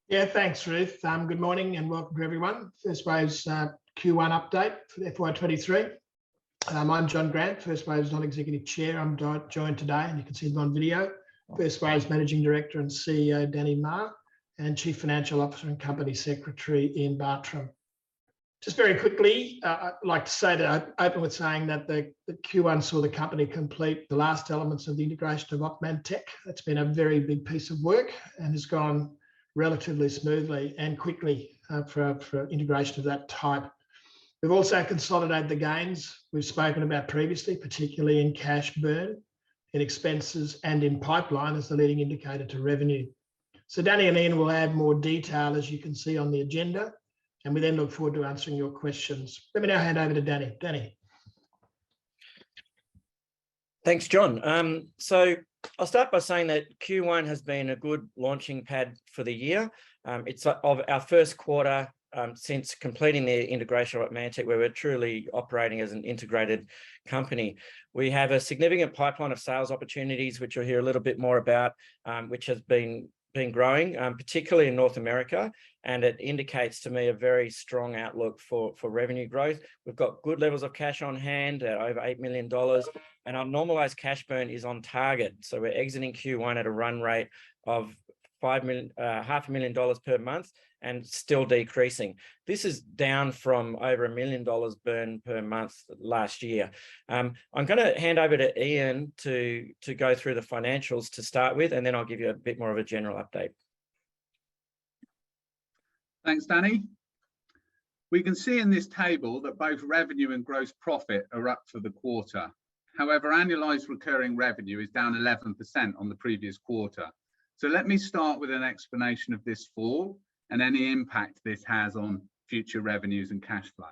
Yeah, thanks, Ruth. Good morning and welcome to everyone. First Wave's Q1 update for FY23. I'm John Grant, First Wave's Non-Executive Chair. I'm joined today, and you can see them on video, First Wave's Managing Director and CEO, Danny Ma, and Chief Financial Officer and Company Secretary, Ian Bartram. Just very quickly, I'd like to say that I open with saying that the Q1 saw the company complete the last elements of the integration of Opman Tech. That's been a very big piece of work and has gone relatively smoothly and quickly for integration of that type. We've also consolidated the gains we've spoken about previously, particularly in cash burn, in expenses and in pipeline as the leading indicator to revenue. So Danny and Ian will add more detail, as you can see on the agenda, and we then look forward to answering your questions. Let me now hand over to Danny. Danny. Thanks, John. So I'll start by saying that Q1 has been a good launching pad for the year. It's of our first quarter since completing the integration of Opman Tech, where we're truly operating as an integrated company. We have a significant pipeline of sales opportunities, which you'll hear a little bit more about, which has been growing, particularly in North America, and it indicates to me a very strong outlook for revenue growth. We've got good levels of cash on hand at over $8 million, and our normalized cash burn is on target. So we're exiting Q1 at a run rate of $500,000 per month and still decreasing. This is down from over $1 million burn per month last year. I'm going to hand over to Ian to go through the financials to start with, and then I'll give you a bit more of a general update. Thanks, Danny. We can see in this table that both revenue and gross profit are up for the quarter. However, annualized recurring revenue is down 11% on the previous quarter. So let me start with an explanation of this fall and any impact this has on future revenues and cash flow.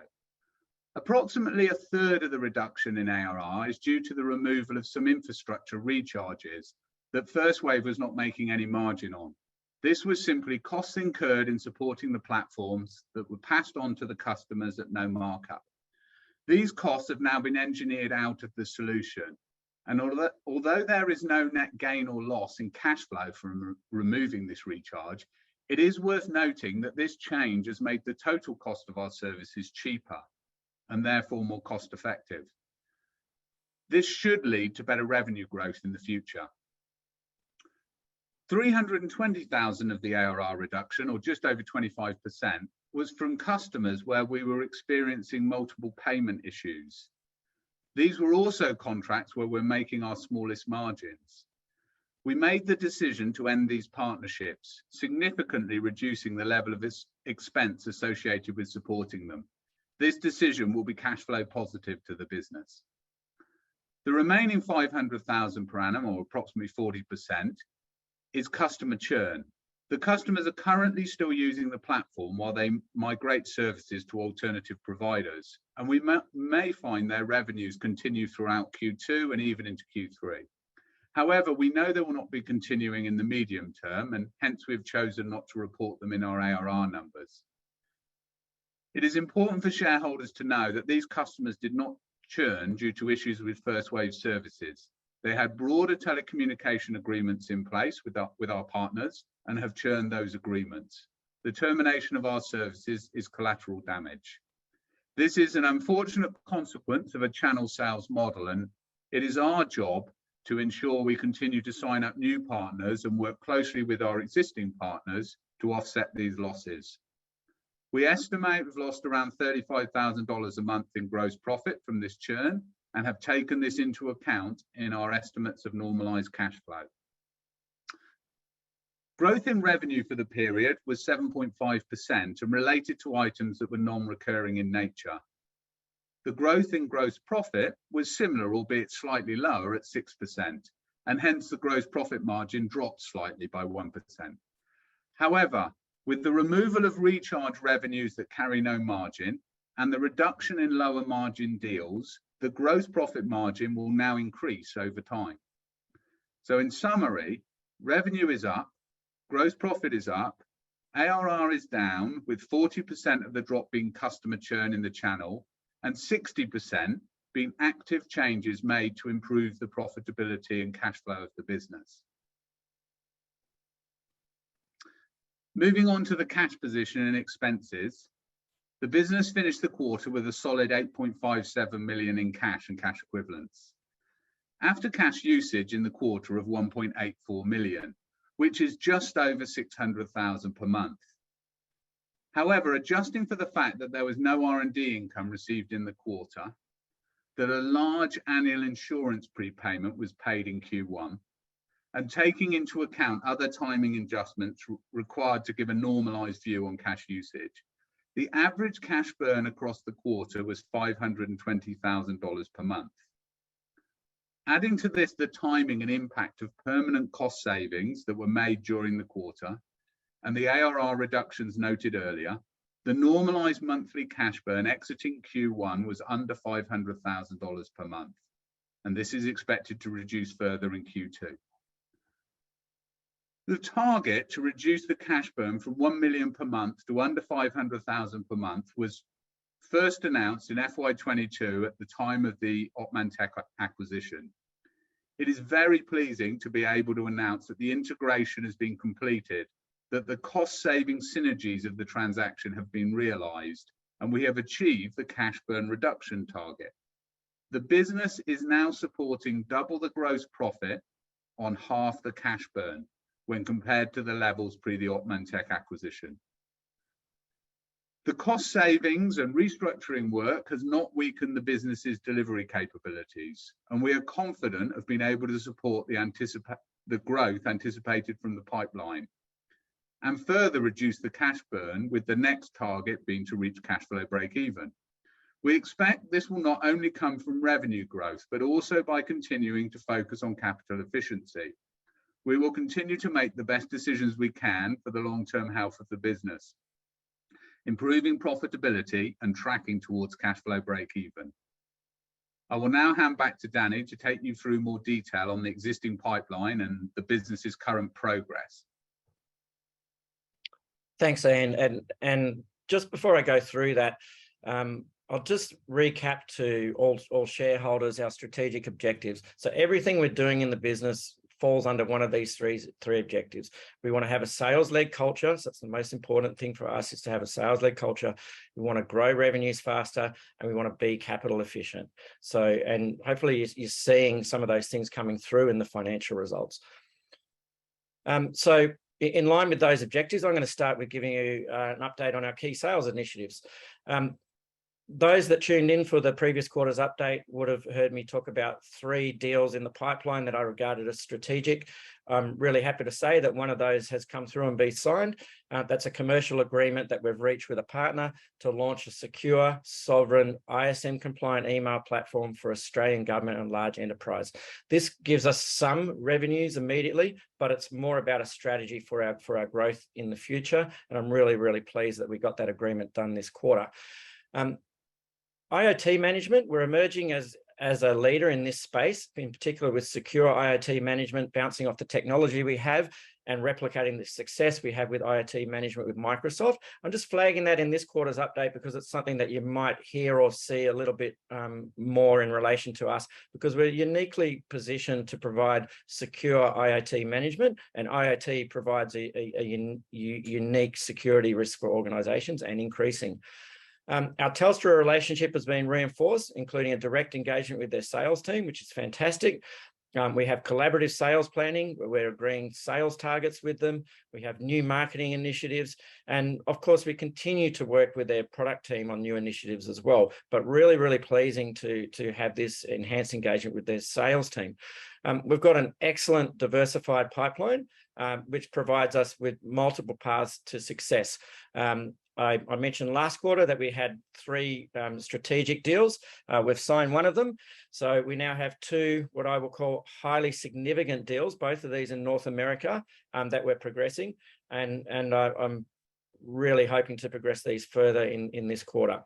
Approximately a third of the reduction in ARR is due to the removal of some infrastructure recharges that First Wave was not making any margin on. This was simply costs incurred in supporting the platforms that were passed on to the customers at no markup. These costs have now been engineered out of the solution. And although there is no net gain or loss in cash flow from removing this recharge, it is worth noting that this change has made the total cost of our services cheaper and therefore more cost effective. This should lead to better revenue growth in the future. 320,000 of the ARR reduction, or just over 25%, was from customers where we were experiencing multiple payment issues. These were also contracts where we're making our smallest margins. We made the decision to end these partnerships, significantly reducing the level of expense associated with supporting them. This decision will be cash flow positive to the business. The remaining 500,000 per annum, or approximately 40%, is customer churn. The customers are currently still using the platform while they migrate services to alternative providers, and we may find their revenues continue throughout Q2 and even into Q3. However, we know they will not be continuing in the medium term, and hence we've chosen not to report them in our ARR numbers. It is important for shareholders to know that these customers did not churn due to issues with First Wave services. They had broader telecommunication agreements in place with our partners and have churned those agreements. The termination of our services is collateral damage. This is an unfortunate consequence of a channel sales model, and it is our job to ensure we continue to sign up new partners and work closely with our existing partners to offset these losses. We estimate we've lost around $35,000 a month in gross profit from this churn and have taken this into account in our estimates of normalized cash flow. Growth in revenue for the period was 7.5% and related to items that were non-recurring in nature. The growth in gross profit was similar, albeit slightly lower at 6%, and hence the gross profit margin dropped slightly by 1%. However, with the removal of recharge revenues that carry no margin and the reduction in lower margin deals, the gross profit margin will now increase over time. So in summary, revenue is up, gross profit is up, ARR is down, with 40% of the drop being customer churn in the channel and 60% being active changes made to improve the profitability and cash flow of the business. Moving on to the cash position and expenses, the business finished the quarter with a solid 8.57 million in cash and cash equivalents. After cash usage in the quarter of 1.84 million, which is just over 600,000 per month. However, adjusting for the fact that there was no R&D income received in the quarter, that a large annual insurance prepayment was paid in Q1, and taking into account other timing adjustments required to give a normalized view on cash usage, the average cash burn across the quarter was $520,000 per month. Adding to this the timing and impact of permanent cost savings that were made during the quarter and the ARR reductions noted earlier, the normalized monthly cash burn exiting Q1 was under $500,000 per month, and this is expected to reduce further in Q2. The target to reduce the cash burn from 1 million per month to under 500,000 per month was first announced in FY22 at the time of the Opmantec acquisition. It is very pleasing to be able to announce that the integration has been completed, that the cost-saving synergies of the transaction have been realised, and we have achieved the cash burn reduction target. The business is now supporting double the gross profit on half the cash burn when compared to the levels pre the Opmantec acquisition. The cost savings and restructuring work has not weakened the business's delivery capabilities, and we are confident of being able to support the growth anticipated from the pipeline, and further reduce the cash burn, with the next target being to reach cash flow break even. We expect this will not only come from revenue growth, but also by continuing to focus on capital efficiency. We will continue to make the best decisions we can for the long-term health of the business, improving profitability and tracking towards cash flow break even. I will now hand back to Danny to take you through more detail on the existing pipeline and the business's current progress. Thanks, Ian. And just before I go through that, I'll just recap to all shareholders our strategic objectives. So everything we're doing in the business falls under one of these three objectives. We want to have a sales-led culture. So that's the most important thing for us, is to have a sales-led culture. We want to grow revenues faster, and we want to be capital efficient. So, and hopefully you're seeing some of those things coming through in the financial results. So in line with those objectives, I'm going to start with giving you an update on our key sales initiatives. Those that tuned in for the previous quarter's update would have heard me talk about 3 deals in the pipeline that I regarded as strategic. I'm really happy to say that one of those has come through and been signed. That's a commercial agreement that we've reached with a partner to launch a secure, sovereign, ISM compliant email platform for Australian government and large enterprise. This gives us some revenues immediately, but it's more about a strategy for our growth in the future. And I'm really, really pleased that we got that agreement done this quarter. IoT management, we're emerging as a leader in this space, in particular with secure IoT management, bouncing off the technology we have and replicating the success we have with IoT management with Microsoft. I'm just flagging that in this quarter's update because it's something that you might hear or see a little bit more in relation to us, because we're uniquely positioned to provide secure IoT management, and IoT provides a unique security risk for organizations and increasing. Our Telstra relationship has been reinforced, including a direct engagement with their sales team, which is fantastic. We have collaborative sales planning, where we're agreeing sales targets with them. We have new marketing initiatives. And of course, we continue to work with their product team on new initiatives as well. But really, really pleasing to have this enhanced engagement with their sales team. We've got an excellent diversified pipeline, which provides us with multiple paths to success. I mentioned last quarter that we had 3 strategic deals. We've signed one of them. So we now have 2, what I will call highly significant deals, both of these in North America, that we're progressing. And I'm really hoping to progress these further in this quarter.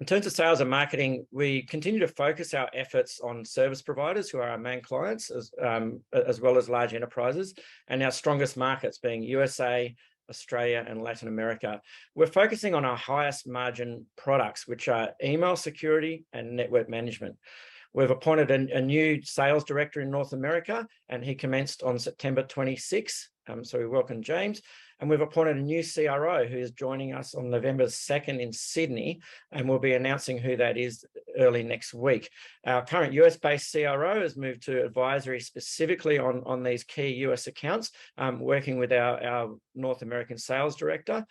In terms of sales and marketing, we continue to focus our efforts on service providers, who are our main clients, as well as large enterprises, and our strongest markets being USA, Australia, and Latin America. We're focusing on our highest margin products, which are email security and network management. We've appointed a new sales director in North America, and he commenced on September 26. So we welcome James. And we've appointed a new CRO who is joining us on November 2nd in Sydney, and we'll be announcing who that is early next week. Our current US-based CRO has moved to advisory specifically on these key US accounts, working with our North American sales director.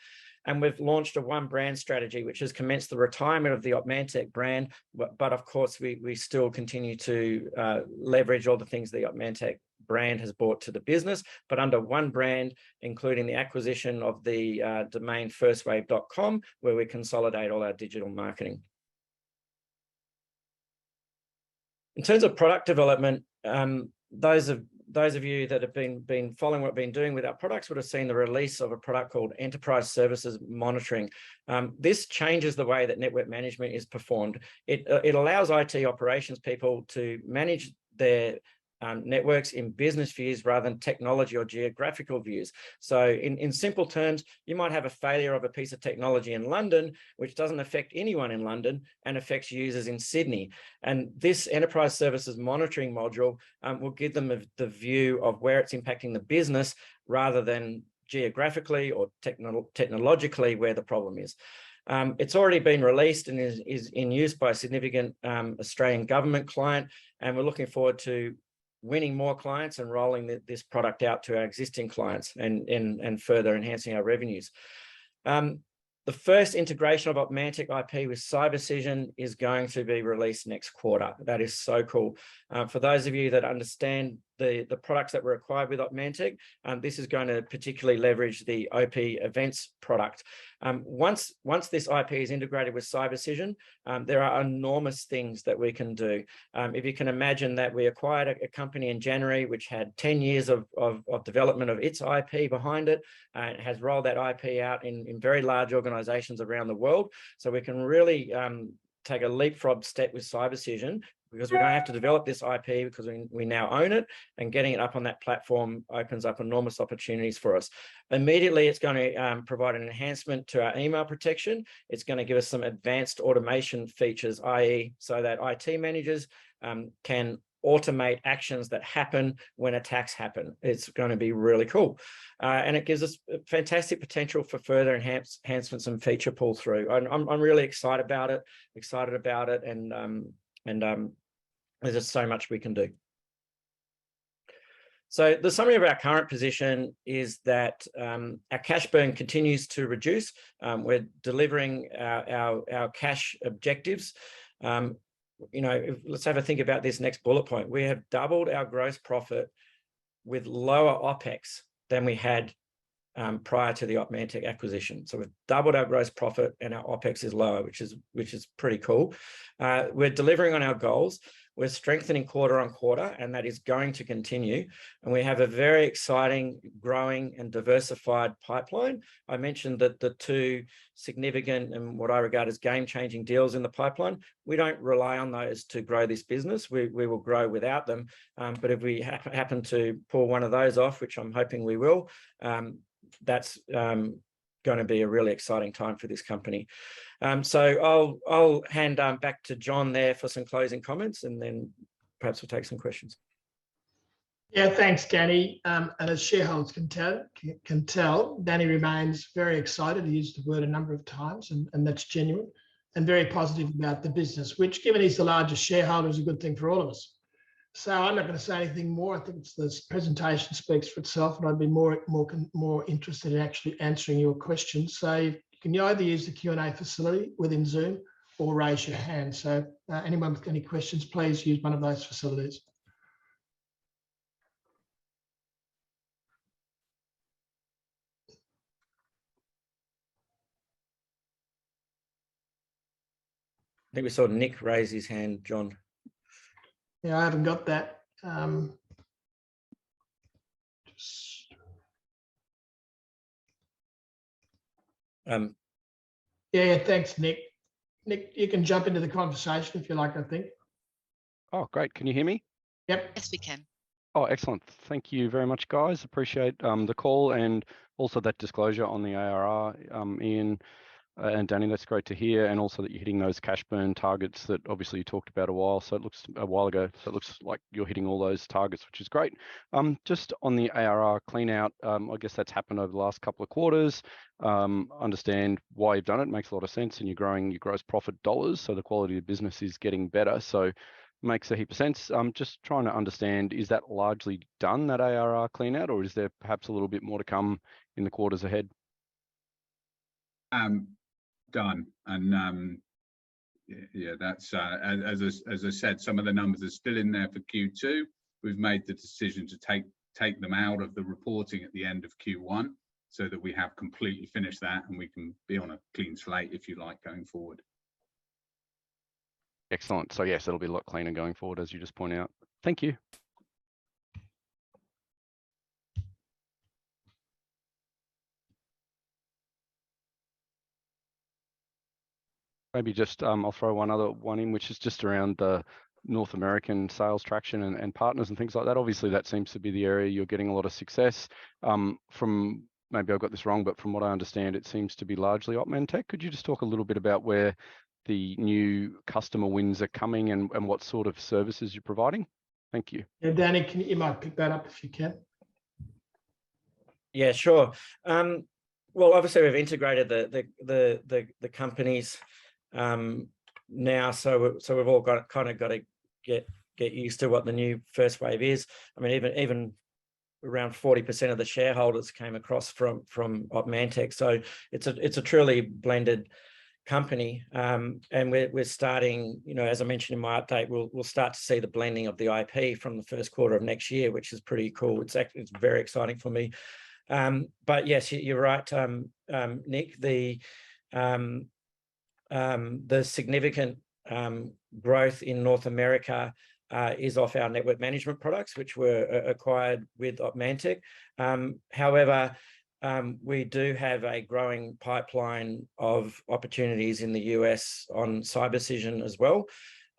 And we've launched a one brand strategy, which has commenced the retirement of the Opmantec brand. But of course, we still continue to leverage all the things the Opmantec brand has brought to the business, but under one brand, including the acquisition of the domain firstwave.com, where we consolidate all our digital marketing. In terms of product development, those of you that have been following what we've been doing with our products would have seen the release of a product called Enterprise Services Monitoring. This changes the way that network management is performed. It allows IT operations people to manage their networks in business views rather than technology or geographical views. So in simple terms, you might have a failure of a piece of technology in London, which doesn't affect anyone in London and affects users in Sydney. And this Enterprise Services Monitoring module will give them the view of where it's impacting the business rather than geographically or technologically where the problem is. It's already been released and is in use by a significant Australian government client, and we're looking forward to winning more clients and rolling this product out to our existing clients and further enhancing our revenues. The first integration of Opmantec IP with Cybercision is going to be released next quarter. That is so cool. For those of you that understand the products that were acquired with Opmantec, this is going to particularly leverage the OP Events product. Once this IP is integrated with Cybercision, there are enormous things that we can do. If you can imagine that we acquired a company in January which had 10 years of development of its IP behind it, and has rolled that IP out in very large organizations around the world. So we can really take a leapfrog step with Cybercision, because we don't have to develop this IP because we now own it, and getting it up on that platform opens up enormous opportunities for us. Immediately, it's going to provide an enhancement to our email protection. It's going to give us some advanced automation features, i.e. so that IT managers can automate actions that happen when attacks happen. It's going to be really cool. And it gives us fantastic potential for further enhancements and feature pull through. I'm really excited about it, and there's just so much we can do. So the summary of our current position is that our cash burn continues to reduce. We're delivering our cash objectives. Let's have a think about this next bullet point. We have doubled our gross profit with lower OPEX than we had prior to the Opmantec acquisition. So we've doubled our gross profit and our OPEX is lower, which is pretty cool. We're delivering on our goals. We're strengthening quarter on quarter, and that is going to continue. And we have a very exciting, growing and diversified pipeline. I mentioned that the two significant and what I regard as game-changing deals in the pipeline, we don't rely on those to grow this business. We will grow without them. But if we happen to pull one of those off, which I'm hoping we will, that's going to be a really exciting time for this company. So I'll hand back to John there for some closing comments, and then perhaps we'll take some questions. Yeah, thanks, Danny. And as shareholders can tell, Danny remains very excited. He used the word a number of times, and that's genuine, and very positive about the business, which, given he's the largest shareholder, is a good thing for all of us. So I'm not going to say anything more. I think this presentation speaks for itself, and I'd be more interested in actually answering your questions. So you can either use the Q&A facility within Zoom or raise your hand. So anyone with any questions, please use one of those facilities. I think we saw Nick raise his hand, John. Yeah, I haven't got that. Yeah, thanks, Nick. Nick, you can jump into the conversation if you like, I think. Oh, great. Can you hear me? Yep. Yes, we can. Oh, excellent. Thank you very much, guys. Appreciate the call and also that disclosure on the ARR, Ian. And Danny, that's great to hear. And also that you're hitting those cash burn targets that obviously you talked about a while ago. So it looks like you're hitting all those targets, which is great. Just on the ARR clean out, I guess that's happened over the last couple of quarters. Understand why you've done it. Makes a lot of sense, and you're growing your gross profit dollars. So the quality of business is getting better. So makes a heap of sense. Just trying to understand, is that largely done, that ARR clean out, or is there perhaps a little bit more to come in the quarters ahead? Done. And yeah, that's as I said, some of the numbers are still in there for Q2. We've made the decision to take them out of the reporting at the end of Q1 so that we have completely finished that and we can be on a clean slate, if you like, going forward. Excellent. So yes, it'll be a lot cleaner going forward, as you just point out. Thank you. Maybe just I'll throw one other one in, which is just around the North American sales traction and partners and things like that. Obviously, that seems to be the area you're getting a lot of success. From, maybe I've got this wrong, but from what I understand, it seems to be largely Opmentec. Could you just talk a little bit about where the new customer wins are coming and what sort of services you're providing? Thank you. Yeah, Danny, you might pick that up if you can. Yeah, sure. Well, obviously we've integrated the companies now, so we've all got to get used to what the new First Wave is. I mean, even around 40% of the shareholders came across from Opmentec, so it's a truly blended company, and we're starting, you know, as I mentioned in my update, we'll start to see the blending of the IP from the first quarter of next year, which is pretty cool. It's very exciting for me. But yes, you're right, Nick. The significant growth in North America is off our network management products, which were acquired with Opmentec. However, we do have a growing pipeline of opportunities in the US on Cybersyn as well.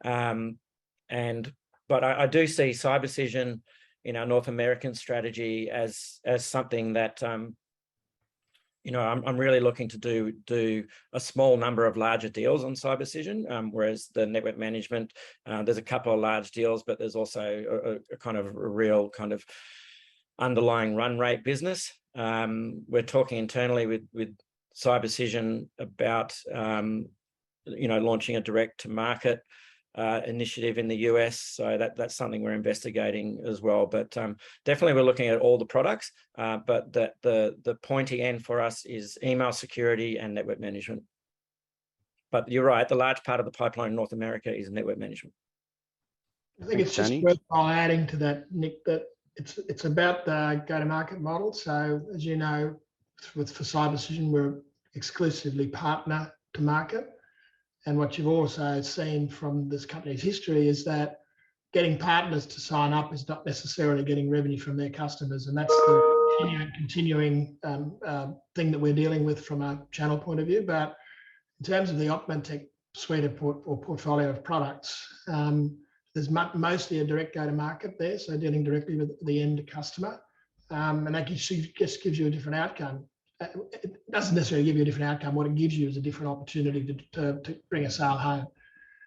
But I do see Cybersyn in our North American strategy as something that you know, I'm really looking to do a small number of larger deals on Cybersyn, whereas the network management, there's a couple of large deals, but there's also a kind of a real kind of underlying run rate business. We're talking internally with Cybersyn about you know, launching a direct to market initiative in the US, so that's something we're investigating as well. But definitely we're looking at all the products, but the pointy end for us is email security and network management. But you're right, the large part of the pipeline in North America is network management. I think it's just worthwhile adding to that, Nick, that it's about the go-to-market model. So as you know, for Cybersyn, we're exclusively partner to market. And what you've also seen from this company's history is that getting partners to sign up is not necessarily getting revenue from their customers. And that's the continuing thing that we're dealing with from a channel point of view. But in terms of the Opmentec suite of portfolio of products, there's mostly a direct go-to-market there, so dealing directly with the end customer. And that just gives you a different outcome. It doesn't necessarily give you a different outcome. What it gives you is a different opportunity to bring a sale home.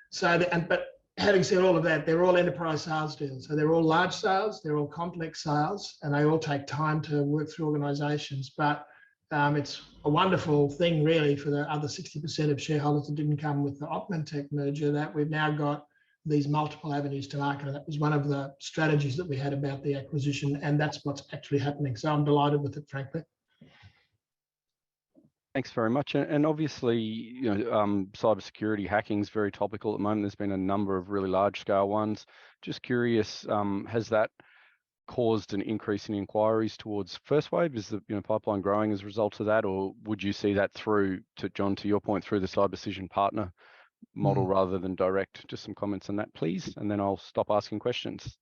So, but having said all of that, they're all enterprise sales deals. So they're all large sales, they're all complex sales, and they all take time to work through organizations. But it's a wonderful thing, really, for the other 60% of shareholders that didn't come with the Opmentec merger, that we've now got these multiple avenues to market. And that was one of the strategies that we had about the acquisition, and that's what's actually happening. So I'm delighted with it, frankly. Thanks very much. And obviously, you know, cybersecurity hacking is very topical at the moment. There's been a number of really large scale ones. Just curious, has that caused an increase in inquiries towards First Wave? Is the pipeline growing as a result of that, or would you see that through, to John, to your point, through the Cybersyn partner model rather than direct? Just some comments on that, please, and then I'll stop asking questions.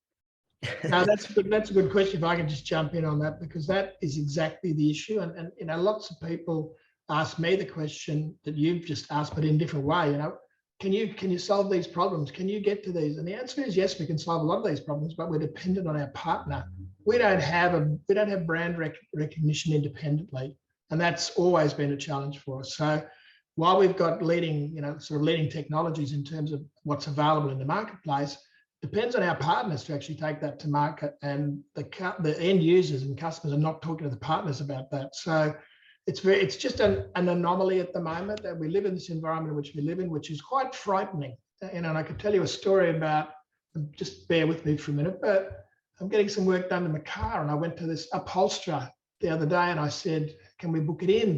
No, that's a good question. If I can just jump in on that, because that is exactly the issue. And you know, lots of people ask me the question that you've just asked, but in a different way. You know, can you solve these problems? Can you get to these? And the answer is yes, we can solve a lot of these problems, but we're dependent on our partner. We don't have brand recognition independently, and that's always been a challenge for us. So while we've got leading, sort of leading technologies in terms of what's available in the marketplace, depends on our partners to actually take that to market, and the end users and customers are not talking to the partners about that. So it's just an anomaly at the moment that we live in this environment in which we live in, which is quite frightening. And I could tell you a story about, just bear with me for a minute, but I'm getting some work done in the car, and I went to this upholsterer the other day and I said, can we book it in?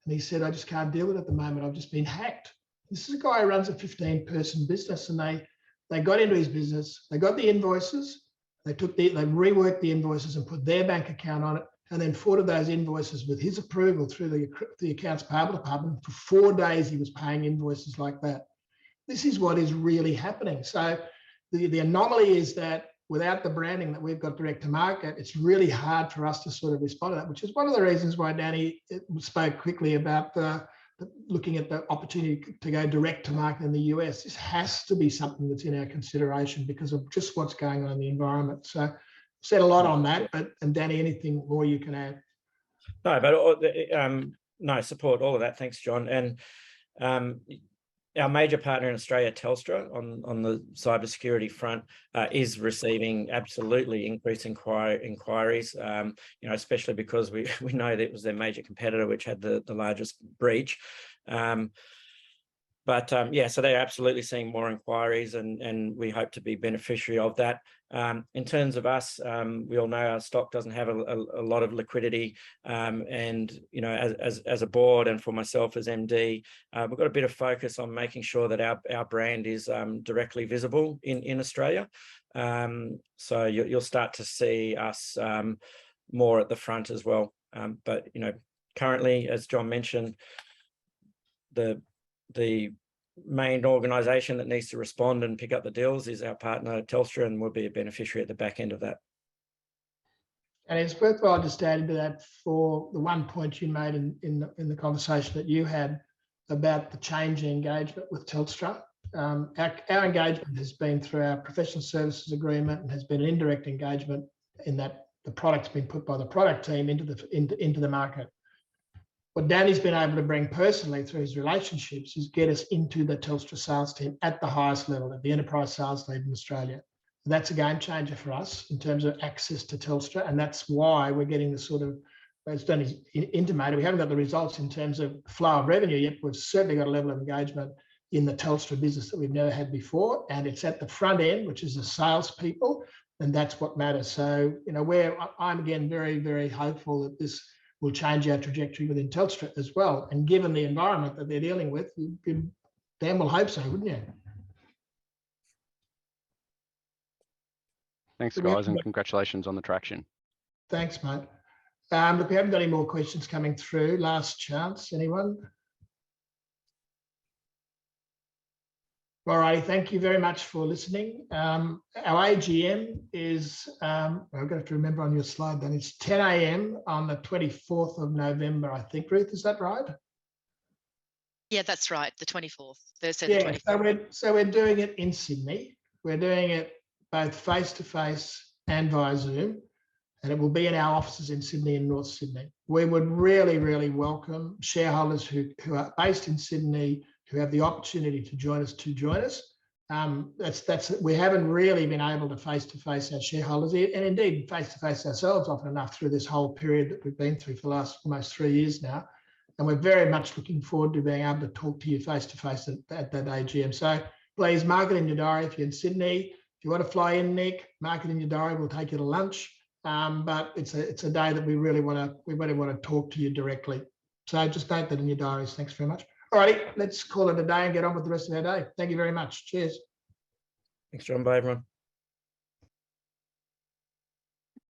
And he said, I just can't deal with it at the moment. I've just been hacked. This is a guy who runs a 15-person business, and they got into his business, they got the invoices, they reworked the invoices and put their bank account on it, and then forwarded those invoices with his approval through the accounts payable department. For 4 days, he was paying invoices like that. This is what is really happening. So the anomaly is that without the branding that we've got direct to market, it's really hard for us to sort of respond to that, which is one of the reasons why Danny spoke quickly about looking at the opportunity to go direct to market in the US. This has to be something that's in our consideration because of just what's going on in the environment. So said a lot on that, and Danny, anything more you can add? No, but no, support all of that. Thanks, John. And our major partner in Australia, Telstra, on the cybersecurity front, is receiving absolutely increased inquiries. Especially because we know that it was their major competitor which had the largest breach. So they're absolutely seeing more inquiries, and we hope to be beneficiary of that. In terms of us, we all know our stock doesn't have a lot of liquidity, and as a board and for myself as MD, we've got a bit of focus on making sure that our brand is directly visible in Australia. So you'll start to see us more at the front as well. But currently, as John mentioned, the main organisation that needs to respond and pick up the deals is our partner Telstra, and we'll be a beneficiary at the back end of that. And it's worthwhile just adding to that for the one point you made in the conversation that you had about the change in engagement with Telstra. Our engagement has been through our professional services agreement and has been an indirect engagement in that the product's been put by the product team into the market. What Danny's been able to bring personally through his relationships is get us into the Telstra sales team at the highest level, at the enterprise sales lead in Australia. That's a game changer for us in terms of access to Telstra, and that's why we're getting the sort of, as Danny intimated, we haven't got the results in terms of flow of revenue yet. We've certainly got a level of engagement in the Telstra business that we've never had before, and it's at the front end, which is the salespeople, and that's what matters. So, I'm again very, very hopeful that this will change our trajectory within Telstra as well. And given the environment that they're dealing with, you'd damn well hope so, wouldn't you? Thanks, guys, and congratulations on the traction. Thanks, mate. Look, we haven't got any more questions coming through. Last chance, anyone? All right, thank you very much for listening. Our AGM is, I've got to remember on your slide, then it's 10 a.m. on the 24th of November, I think. Ruth, is that right? Yeah, that's right, the 24th, Thursday the 24th. So we're doing it in Sydney. We're doing it both face-to-face and via Zoom, and it will be in our offices in Sydney and North Sydney. We would really, really welcome shareholders who are based in Sydney, who have the opportunity to join us. We haven't really been able to face-to-face our shareholders, and indeed face-to-face ourselves often enough through this whole period that we've been through for the last almost 3 years now. And we're very much looking forward to being able to talk to you face-to-face at that AGM. So please mark it in your diary if you're in Sydney. If you want to fly in, Nick, mark it in your diary. We'll take you to lunch. But it's a day that we really want to talk to you directly. So just note that in your diaries. Thanks very much. All righty, let's call it a day and get on with the rest of our day. Thank you very much. Cheers. Thanks, John. Bye, everyone.